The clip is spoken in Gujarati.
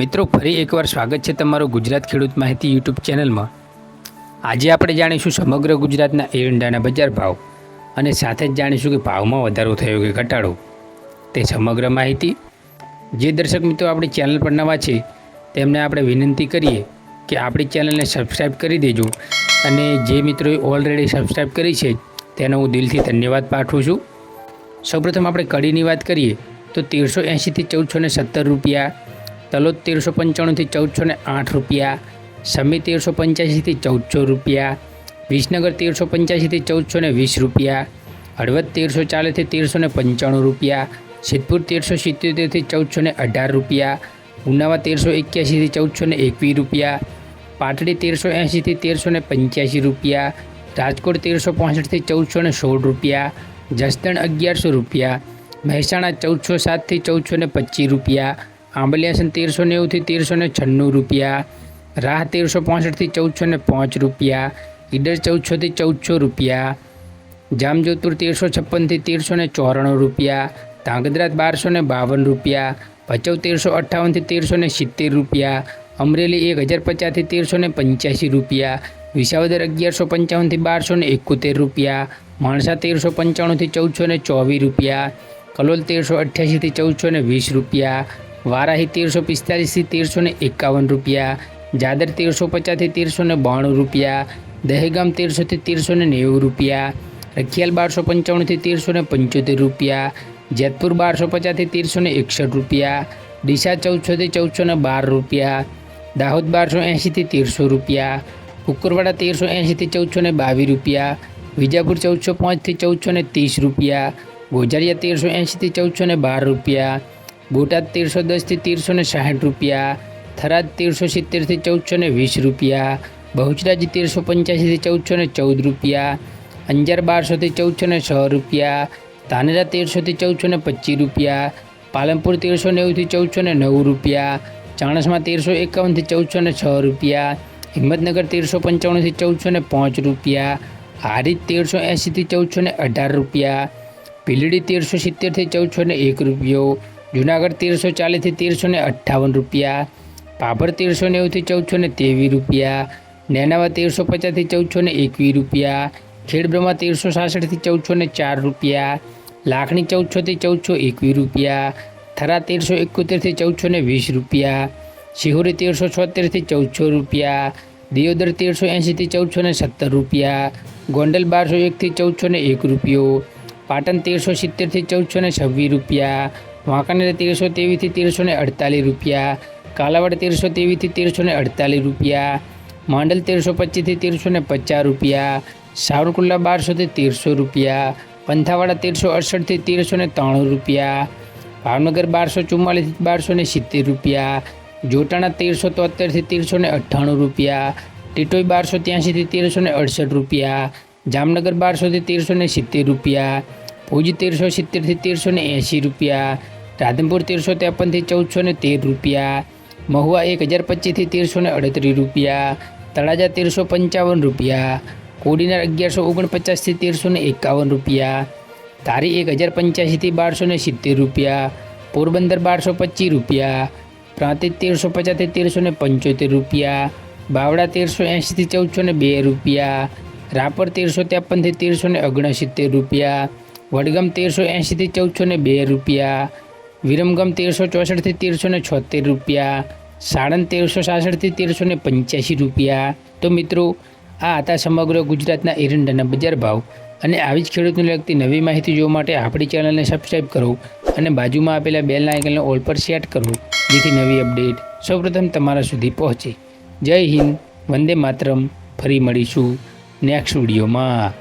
મિત્રો ફરી એકવાર સ્વાગત છે તમારું ગુજરાત ખેડૂત માહિતી યુટ્યુબ ચેનલમાં। આજે આપણે જાણીશું સમગ્ર ગુજરાતના એરંડાના બજાર ભાવ અને સાથે જ જાણીશું કે ભાવમાં વધારો થયો કે ઘટાડો તે સમગ્ર માહિતી। જે દર્શક મિત્રો આપણી ચેનલ પર નવા છે તેમને આપણે વિનંતી કરીએ કે આપણી ચેનલને સબસ્ક્રાઈબ કરી દેજો અને જે મિત્રોએ ઓલરેડી સબસ્ક્રાઈબ કરી છે તેનો હું દિલથી ધન્યવાદ પાઠવું છું। સૌપ્રથમ આપણે કડીની વાત કરીએ તો 1380 થી 1470 રૂપિયા, તલોદ 1395 થી 1408 રૂપિયા, સમી 1385 થી 1400 રૂપિયા, વિસનગર 1385 થી 1420 રૂપિયા, હળવદ 1340 થી 1395 રૂપિયા, સિદ્ધપુર 1377 થી 1418 રૂપિયા, ઉનાવા 1381 થી 1421 રૂપિયા, પાટડી 1380 થી 1385 રૂપિયા, રાજકોટ 1365 થી 1416 રૂપિયા, જસદણ 1100 રૂપિયા, મહેસાણા 1407 થી 1425 રૂપિયા, આંબલિયાસન 1390 થી 1396 રૂપિયા, રાહ 1365 થી 1405 રૂપિયા, ઈડર 1400 થી 1400 રૂપિયા, જામજોધપુર 1356 થી 1394 રૂપિયા, ધાંગધ્રા 1252 રૂપિયા, ભચાઉ 1358 થી 1370 રૂપિયા, અમરેલી 1050 થી 1385 રૂપિયા, વિસાવદર 1155 થી 1271 રૂપિયા, માણસા 1395 થી 1424 રૂપિયા, કલોલ 1388 થી 1420 રૂપિયા, વારાહી 1345 થી 1351 રૂપિયા, જાદર 1350 થી 1392 રૂપિયા, દહેગામ 1300 થી 1390 રૂપિયા, રખિયાલ 1255 થી 1375 રૂપિયા, જેતપુર 1250 થી 1361 રૂપિયા, ડીસા 1400 થી 1412 રૂપિયા, દાહોદ 1280 થી 1300 રૂપિયા, કુકરવાડા 1380 થી 1422 રૂપિયા, વિજાપુર 1405 થી 1430 રૂપિયા, ગોઝારિયા 1380 થી 1412 રૂપિયા, બોટાદ 1310 થી 1360 રૂપિયા, થરાદ 1370 થી 1420 રૂપિયા, બહુચરાજી 1385 થી 1414 રૂપિયા, અંજાર 1200 થી 1406 રૂપિયા, ધાનેરા 1300 થી 1425 રૂપિયા, પાલનપુર 1390 થી 1409 રૂપિયા, ચાણસ્મા 1351 થી 1406 રૂપિયા, હિંમતનગર 1395 થી 1405 રૂપિયા, હારીજ 1380 થી 1418 રૂપિયા, ભીલડી 1370 થી 1401 રૂપિયો, જૂનાગઢ 1340 થી 1358 રૂપિયા, ભાભર 1390 થી 1423 રૂપિયા, નેનાવા 1350 થી 1421 રૂપિયા, ખેડબ્રહ્મા 1366 થી 1404 રૂપિયા, લાખણી 1400 થી 1421 રૂપિયા, થરા 1371 થી 1420 રૂપિયા, શિહોરી 1376 થી 1400 રૂપિયા, દિયોદર 1380 થી 1417 રૂપિયા, ગોંડલ 1201 થી 1401 રૂપિયો, પાટણ 1370 થી 1426 રૂપિયા, વાંકાનેર 1323 થી 1348 રૂપિયા, કાલાવાડ 1323 થી 1348 રૂપિયા, માંડલ 1325 થી 1350 રૂપિયા, સાવરકુંડલા 1200 થી 1300 રૂપિયા, પંથાવાડા 1368 થી 1393 રૂપિયા, ભાવનગર 1244 થી 1270 રૂપિયા, જોટાણા 1373 થી 1398 રૂપિયા, ટીટોઈ 1283 થી 1368 રૂપિયા, જામનગર 1200 થી 1370 રૂપિયા, ભુજ 1370 થી 1380 રૂપિયા, રાધનપુર 1353 થી 1413 રૂપિયા, મહુવા 1025 થી 1338 રૂપિયા, તળાજા 1355 રૂપિયા, કોડીનાર 1149 થી 1351 રૂપિયા, ધારી 1085 થી 1270 રૂપિયા, પોરબંદર 1225 રૂપિયા, પ્રાંતિજ 1350 થી 1375 રૂપિયા, બાવડા 1380 થી 1402 રૂપિયા, રાપર 1353 થી 1369 રૂપિયા, વડગામ 1380 થી 1402 રૂપિયા, વિરમગામ 1364 થી 1376 રૂપિયા, સાણંદ 1366 થી 1385 રૂપિયા। તો મિત્રો આ હતા સમગ્ર ગુજરાતના એરંડાના બજાર ભાવ અને આવી જ ખેડૂતને લગતી નવી માહિતી જોવા માટે આપણી ચેનલને સબસ્ક્રાઈબ કરો અને બાજુમાં આપેલા બેલ આઇકનને ઓલ પર સેટ કરો જેથી નવી અપડેટ સૌપ્રથમ તમારા સુધી પહોંચે। જય હિન્દ, વંદે માતરમ। ફરી મળીશું નેક્સ્ટ વિડીયોમાં।